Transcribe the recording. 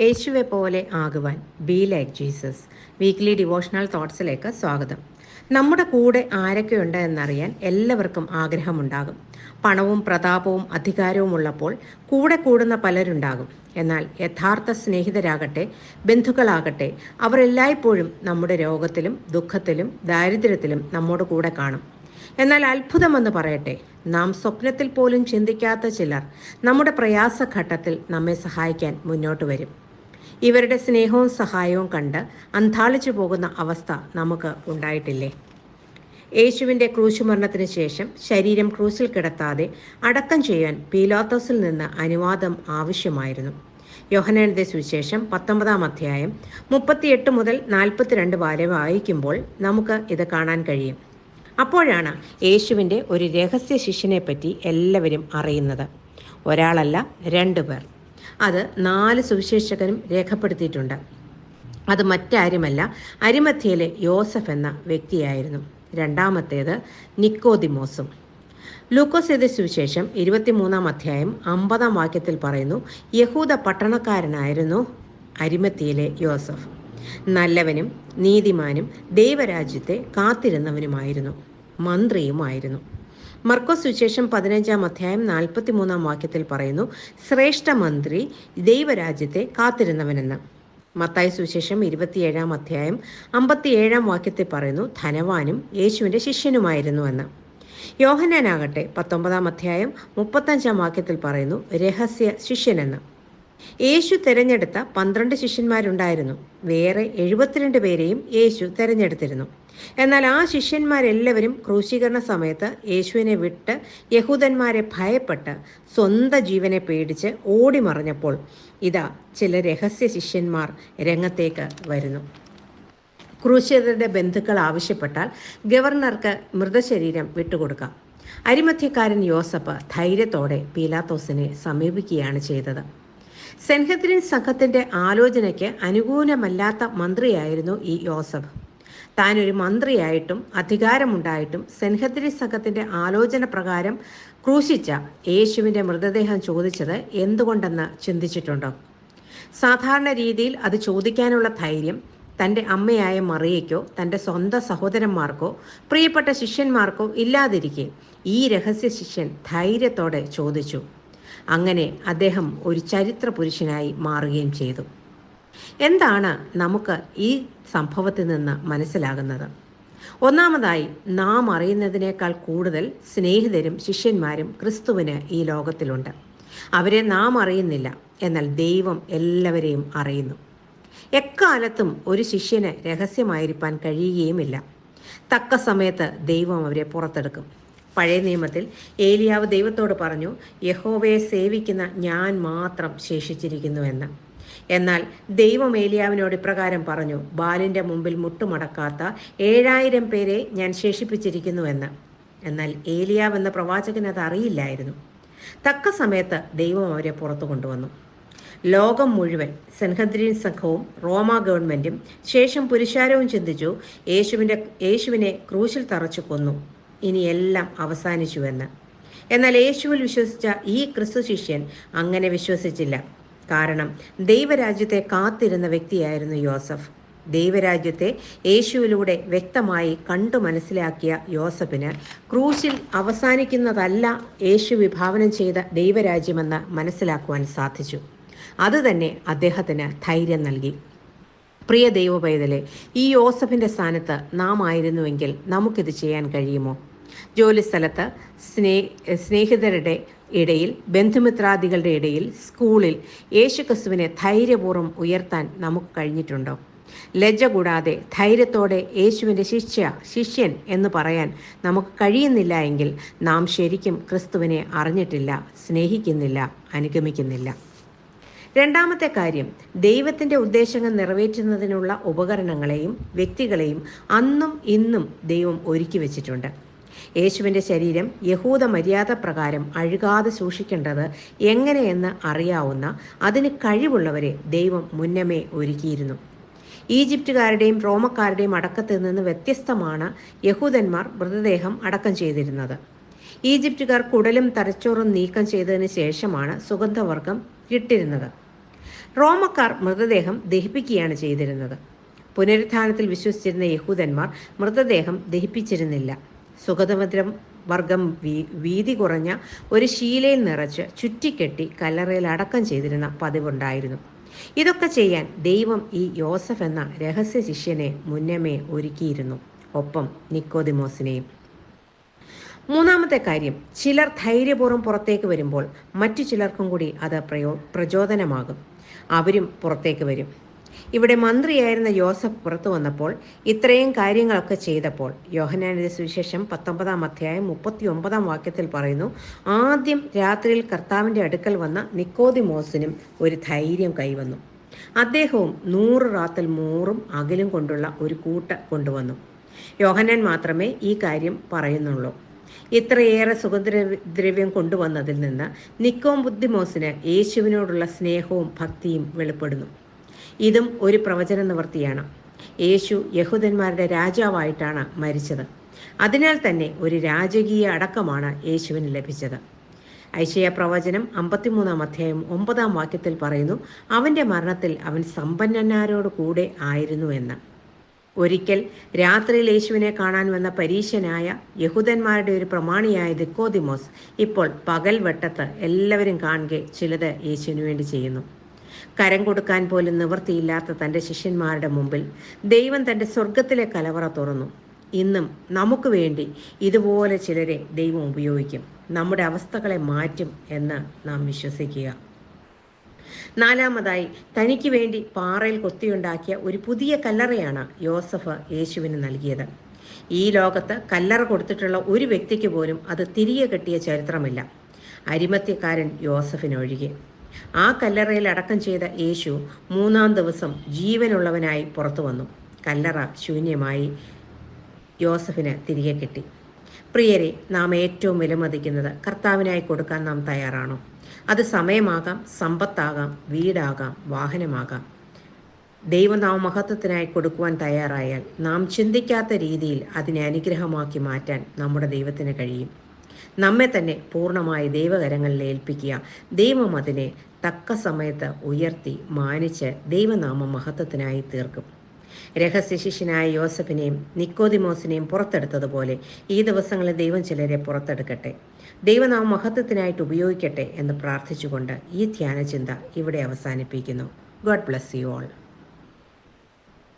യേശുവെ പോലെ ആകുവാൻ be like Jesus weekly devotional തോട്ട്സിലേക്ക് സ്വാഗതം. നമ്മുടെ കൂടെ ആരൊക്കെയുണ്ട് എന്നറിയാൻ എല്ലാവർക്കും ആഗ്രഹമുണ്ടാകും. പണവും പ്രതാപവും അധികാരവും ഉള്ളപ്പോൾ കൂടെ കൂടുന്ന പലരുണ്ടാകും. എന്നാൽ യഥാർത്ഥ സ്നേഹിതരാകട്ടെ, ബന്ധുക്കളാകട്ടെ, അവർ എല്ലായ്പ്പോഴും നമ്മുടെ രോഗത്തിലും ദുഃഖത്തിലും ദാരിദ്ര്യത്തിലും നമ്മോട് കൂടെ കാണും. എന്നാൽ അത്ഭുതമെന്ന് പറയട്ടെ, നാം സ്വപ്നത്തിൽ പോലും ചിന്തിക്കാത്ത ചിലർ നമ്മുടെ പ്രയാസഘട്ടത്തിൽ നമ്മെ സഹായിക്കാൻ മുന്നോട്ട് വരും. ഇവരുടെ സ്നേഹവും സഹായവും കണ്ട് അന്താളിച്ചു പോകുന്ന അവസ്ഥ നമുക്ക് ഉണ്ടായിട്ടില്ലേ? യേശുവിൻ്റെ ക്രൂശുമരണത്തിന് ശേഷം ശരീരം ക്രൂശിൽ കിടത്താതെ അടക്കം ചെയ്യാൻ പീലാത്തോസിൽ നിന്ന് അനുവാദം ആവശ്യമായിരുന്നു. യോഹന്നാന്റെ സുവിശേഷം 19 അധ്യായം 38 മുതൽ 42 വരെ വായിക്കുമ്പോൾ നമുക്ക് ഇത് കാണാൻ കഴിയും. അപ്പോഴാണ് യേശുവിൻ്റെ ഒരു രഹസ്യ ശിഷ്യനെപ്പറ്റി എല്ലാവരും അറിയുന്നത്. ഒരാളല്ല, 2 പേർ. അത് 4 സുവിശേഷകരും രേഖപ്പെടുത്തിയിട്ടുണ്ട്. അത് മറ്റാരുമല്ല, അരിമഥ്യയിലെ യോസഫ് എന്ന വ്യക്തിയായിരുന്നു. രണ്ടാമത്തേത് നിക്കോദിമോസും. ലൂക്കോസ് എഴുതിയ സുവിശേഷം 23 അധ്യായം 50 വാക്യത്തിൽ പറയുന്നു, യഹൂദ പട്ടണക്കാരനായിരുന്നു അരിമഥ്യയിലെ യോസഫ്. നല്ലവനും നീതിമാനും ദൈവരാജ്യത്തെ കാത്തിരുന്നവനുമായിരുന്നു, മന്ത്രിയുമായിരുന്നു. മർക്കോസ് സുവിശേഷം 15 അധ്യായം 43 വാക്യത്തിൽ പറയുന്നു, ശ്രേഷ്ഠ മന്ത്രി ദൈവരാജ്യത്തെ കാത്തിരുന്നവനെന്ന്. മത്തായി സുവിശേഷം 27 അധ്യായം 57 വാക്യത്തിൽ പറയുന്നു, ധനവാനും യേശുവിൻ്റെ ശിഷ്യനുമായിരുന്നു എന്ന്. യോഹന്നാനാകട്ടെ 19 അധ്യായം 35 വാക്യത്തിൽ പറയുന്നു, രഹസ്യ ശിഷ്യനെന്ന്. യേശു തിരഞ്ഞെടുത്ത 12 ശിഷ്യന്മാരുണ്ടായിരുന്നു. വേറെ 72 പേരെയും യേശു തിരഞ്ഞെടുത്തിരുന്നു. എന്നാൽ ആ ശിഷ്യന്മാരെല്ലാവരും ക്രൂശീകരണ സമയത്ത് യേശുവിനെ വിട്ട് യഹൂദന്മാരെ ഭയപ്പെട്ട് സ്വന്തം ജീവനെ പേടിച്ച് ഓടിമറിഞ്ഞപ്പോൾ ഇതാ ചില രഹസ്യ ശിഷ്യന്മാർ രംഗത്തേക്ക് വരുന്നു. ക്രൂശിതരുടെ ബന്ധുക്കൾ ആവശ്യപ്പെട്ടാൽ ഗവർണർക്ക് മൃതശരീരം വിട്ടുകൊടുക്കാം. അരിമഥ്യക്കാരൻ യോസഫ് ധൈര്യത്തോടെ പീലാത്തോസിനെ സമീപിക്കുകയാണ് ചെയ്തത്. സെൻഹദ്രിൻ സംഘത്തിൻ്റെ ആലോചനയ്ക്ക് അനുകൂലമല്ലാത്ത മന്ത്രിയായിരുന്നു ഈ യോസഫ്. താൻ ഒരു മന്ത്രിയായിട്ടും അധികാരമുണ്ടായിട്ടും സെൻഹദ്രിൻ സംഘത്തിൻ്റെ ആലോചന പ്രകാരം ക്രൂശിച്ച യേശുവിൻ്റെ മൃതദേഹം ചോദിച്ചത് എന്തുകൊണ്ടെന്ന് ചിന്തിച്ചിട്ടുണ്ടോ? സാധാരണ രീതിയിൽ അത് ചോദിക്കാനുള്ള ധൈര്യം തൻ്റെ അമ്മയായ മറിയയ്ക്കോ തൻ്റെ സ്വന്തം സഹോദരന്മാർക്കോ പ്രിയപ്പെട്ട ശിഷ്യന്മാർക്കോ ഇല്ലാതിരിക്കെ ഈ രഹസ്യ ശിഷ്യൻ ധൈര്യത്തോടെ ചോദിച്ചു. അങ്ങനെ അദ്ദേഹം ഒരു ചരിത്ര പുരുഷനായി മാറുകയും ചെയ്തു. എന്താണ് നമുക്ക് ഈ സംഭവത്തിൽ നിന്ന് മനസ്സിലാകുന്നത്? ഒന്നാമതായി, നാം അറിയുന്നതിനേക്കാൾ കൂടുതൽ സ്നേഹിതരും ശിഷ്യന്മാരും ക്രിസ്തുവിന് ഈ ലോകത്തിലുണ്ട്. അവരെ നാം അറിയുന്നില്ല, എന്നാൽ ദൈവം എല്ലാവരെയും അറിയുന്നു. എക്കാലത്തും ഒരു ശിഷ്യന് രഹസ്യമായിരിക്കാൻ കഴിയുകയുമില്ല. തക്ക സമയത്ത് ദൈവം അവരെ പുറത്തെടുക്കും. പഴയ നിയമത്തിൽ ഏലിയാവ് ദൈവത്തോട് പറഞ്ഞു, യഹോവയെ സേവിക്കുന്ന ഞാൻ മാത്രം ശേഷിച്ചിരിക്കുന്നു എന്ന്. എന്നാൽ ദൈവം ഏലിയാവിനോട് ഇപ്രകാരം പറഞ്ഞു, ബാലിൻ്റെ മുമ്പിൽ മുട്ടുമടക്കാത്ത 7000 പേരെ ഞാൻ ശേഷിപ്പിച്ചിരിക്കുന്നു എന്ന്. എന്നാൽ ഏലിയാവ് എന്ന പ്രവാചകൻ അത് അറിയില്ലായിരുന്നു. തക്ക സമയത്ത് ദൈവം അവരെ പുറത്തു കൊണ്ടുവന്നു. ലോകം മുഴുവൻ, സെൻഹദ്രിൻ സംഘവും റോമ ഗവൺമെൻറ്റും ശേഷം പുരുഷാരവും ചിന്തിച്ചു, യേശുവിനെ ക്രൂശിൽ തറച്ചു കൊന്നു, ഇനി എല്ലാം അവസാനിച്ചുവെന്ന്. എന്നാൽ യേശുവിൽ വിശ്വസിച്ച ഈ ക്രിസ്തു ശിഷ്യൻ അങ്ങനെ വിശ്വസിച്ചില്ല. കാരണം ദൈവരാജ്യത്തെ കാത്തിരുന്ന വ്യക്തിയായിരുന്നു യോസഫ്. ദൈവരാജ്യത്തെ യേശുവിലൂടെ വ്യക്തമായി കണ്ടു മനസ്സിലാക്കിയ യോസഫിന് ക്രൂശിൽ അവസാനിക്കുന്നതല്ല യേശു വിഭാവനം ചെയ്ത ദൈവരാജ്യമെന്ന് മനസ്സിലാക്കുവാൻ സാധിച്ചു. അതുതന്നെ അദ്ദേഹത്തിന് ധൈര്യം നൽകി. പ്രിയ ദൈവ പൈതലെ, ഈ യോസഫിൻ്റെ സ്ഥാനത്ത് നാം ആയിരുന്നുവെങ്കിൽ നമുക്കിത് ചെയ്യാൻ കഴിയുമോ? ജോലിസ്ഥലത്ത്, സ്നേഹിതരുടെ ഇടയിൽ, ബന്ധുമിത്രാദികളുടെ ഇടയിൽ, സ്കൂളിൽ യേശുക്രിസ്തുവിനെ ധൈര്യപൂർവ്വം ഉയർത്താൻ നമുക്ക് കഴിഞ്ഞിട്ടുണ്ടോ? ലജ്ജ കൂടാതെ ധൈര്യത്തോടെ യേശുവിൻ്റെ ശിഷ്യൻ എന്ന് പറയാൻ നമുക്ക് കഴിയുന്നില്ല എങ്കിൽ നാം ശരിക്കും ക്രിസ്തുവിനെ അറിഞ്ഞിട്ടില്ല, സ്നേഹിക്കുന്നില്ല, അനുഗമിക്കുന്നില്ല. രണ്ടാമത്തെ കാര്യം, ദൈവത്തിൻ്റെ ഉദ്ദേശങ്ങൾ നിറവേറ്റുന്നതിനുള്ള ഉപകരണങ്ങളെയും വ്യക്തികളെയും അന്നും ഇന്നും ദൈവം ഒരുക്കി വച്ചിട്ടുണ്ട്. യേശുവിൻ്റെ ശരീരം യഹൂദ മര്യാദ പ്രകാരം അഴുകാതെ സൂക്ഷിക്കേണ്ടത് എങ്ങനെയെന്ന് അറിയാവുന്ന അതിന് കഴിവുള്ളവരെ ദൈവം മുന്നമേ ഒരുക്കിയിരുന്നു. ഈജിപ്തുകാരുടെയും റോമക്കാരുടെയും അടക്കത്തിൽ നിന്ന് വ്യത്യസ്തമാണ് യഹൂദന്മാർ മൃതദേഹം അടക്കം ചെയ്തിരുന്നത്. ഈജിപ്തുകാർ കുടലും തലച്ചോറും നീക്കം ചെയ്തതിന് ശേഷമാണ് സുഗന്ധവർഗം ഇട്ടിരുന്നത്. റോമക്കാർ മൃതദേഹം ദഹിപ്പിക്കുകയാണ് ചെയ്തിരുന്നത്. പുനരുത്ഥാനത്തിൽ വിശ്വസിച്ചിരുന്ന യഹൂദന്മാർ മൃതദേഹം ദഹിപ്പിച്ചിരുന്നില്ല. സുഗതമദ്രം വർഗം വീതി കുറഞ്ഞ ഒരു ശീലയിൽ നിറച്ച് ചുറ്റിക്കെട്ടി കല്ലറയിൽ അടക്കം ചെയ്തിരുന്ന പതിവുണ്ടായിരുന്നു. ഇതൊക്കെ ചെയ്യാൻ ദൈവം ഈ യോസഫ് എന്ന രഹസ്യ ശിഷ്യനെ മുന്നമേ ഒരുക്കിയിരുന്നു, ഒപ്പം നിക്കോദിമോസിനെയും. മൂന്നാമത്തെ കാര്യം, ചിലർ ധൈര്യപൂർവ്വം പുറത്തേക്ക് വരുമ്പോൾ മറ്റു ചിലർക്കും കൂടി അത് പ്രചോദനമാകും. അവരും പുറത്തേക്ക് വരും. ഇവിടെ മന്ത്രിയായിരുന്ന യോസഫ് പുറത്തു വന്നപ്പോൾ, ഇത്രയും കാര്യങ്ങളൊക്കെ ചെയ്തപ്പോൾ, യോഹന്നാന്റെ സുവിശേഷം 19 അധ്യായം 39 വാക്യത്തിൽ പറയുന്നു, ആദ്യം രാത്രിയിൽ കർത്താവിൻ്റെ അടുക്കൽ വന്ന നിക്കോദിമോസിനും ഒരു ധൈര്യം കൈവന്നു. അദ്ദേഹവും 100 റാത്തൽ മൂറും അകലും കൊണ്ടുള്ള ഒരു കൂട്ട് കൊണ്ടുവന്നു. യോഹന്നാൻ മാത്രമേ ഈ കാര്യം പറയുന്നുള്ളൂ. ഇത്രയേറെ സുഗന്ധദ്രവ്യം കൊണ്ടുവന്നതിൽ നിന്ന് നിക്കോദിമോസിന് യേശുവിനോടുള്ള സ്നേഹവും ഭക്തിയും വെളിപ്പെടുന്നു. ഇതും ഒരു പ്രവചന നിവൃത്തിയാണ്. യേശു യഹൂദന്മാരുടെ രാജാവായിട്ടാണ് മരിച്ചത്. അതിനാൽ തന്നെ ഒരു രാജകീയ അടക്കമാണ് യേശുവിന് ലഭിച്ചത്. ഐശയ്യാ പ്രവചനം 53 അധ്യായം 9 വാക്യത്തിൽ പറയുന്നു, അവൻ്റെ മരണത്തിൽ അവൻ സമ്പന്നന്മാരോട് കൂടെ ആയിരുന്നു എന്ന്. ഒരിക്കൽ രാത്രിയിൽ യേശുവിനെ കാണാൻ വന്ന പരീശനായ യഹൂദന്മാരുടെ ഒരു പ്രമാണിയായ നിക്കോദിമോസ് ഇപ്പോൾ പകൽ വെട്ടത്ത് എല്ലാവരും കാണുക ചിലത് യേശുവിന് വേണ്ടി ചെയ്യുന്നു. കരം കൊടുക്കാൻ പോലും നിവൃത്തിയില്ലാത്ത തൻ്റെ ശിഷ്യന്മാരുടെ മുമ്പിൽ ദൈവം തൻ്റെ സ്വർഗത്തിലെ കലവറ തുറന്നു. ഇന്നും നമുക്ക് വേണ്ടി ഇതുപോലെ ചിലരെ ദൈവം ഉപയോഗിക്കും, നമ്മുടെ അവസ്ഥകളെ മാറ്റും എന്ന് നാം വിശ്വസിക്കുക. നാലാമതായി, തനിക്ക് വേണ്ടി പാറയിൽ കൊത്തിയുണ്ടാക്കിയ ഒരു പുതിയ കല്ലറയാണ് യോസഫ് യേശുവിന് നൽകിയത്. ഈ ലോകത്ത് കല്ലറ കൊടുത്തിട്ടുള്ള ഒരു വ്യക്തിക്ക് പോലും അത് തിരികെ കെട്ടിയ ചരിത്രമില്ല, അരിമത്യക്കാരൻ യോസഫിനൊഴികെ. ആ കല്ലറയിൽ അടക്കം ചെയ്ത യേശു 3-ാം ദിവസം ജീവനുള്ളവനായി പുറത്തു വന്നു. കല്ലറ ശൂന്യമായി യോസഫിന് തിരികെ കിട്ടി. പ്രിയരെ, നാം ഏറ്റവും വിലമതിക്കുന്നത് കർത്താവിനായി കൊടുക്കാൻ നാം തയ്യാറാണോ? അത് സമയമാകാം, സമ്പത്താകാം, വീടാകാം, വാഹനമാകാം. ദൈവനാമമഹത്വത്തിനായി കൊടുക്കുവാൻ തയ്യാറായാൽ നാം ചിന്തിക്കാത്ത രീതിയിൽ അതിനെ അനുഗ്രഹമാക്കി മാറ്റാൻ നമ്മുടെ ദൈവത്തിന് കഴിയും. നമ്മെ തന്നെ പൂർണ്ണമായി ദൈവകരങ്ങളിൽ ഏൽപ്പിക്കുക. ദൈവം അതിനെ തക്ക സമയത്ത് ഉയർത്തി മാനിച്ച് ദൈവനാമ മഹത്വത്തിനായി തീർക്കും. രഹസ്യ ശിഷ്യനായ യോസഫിനെയും നിക്കോദിമോസിനെയും പുറത്തെടുത്തതുപോലെ ഈ ദിവസങ്ങളിൽ ദൈവം ചിലരെ പുറത്തെടുക്കട്ടെ, ദൈവനാമ മഹത്വത്തിനായിട്ട് ഉപയോഗിക്കട്ടെ എന്ന് പ്രാർത്ഥിച്ചുകൊണ്ട് ഈ ധ്യാനചിന്ത ഇവിടെ അവസാനിപ്പിക്കുന്നു. God bless you all.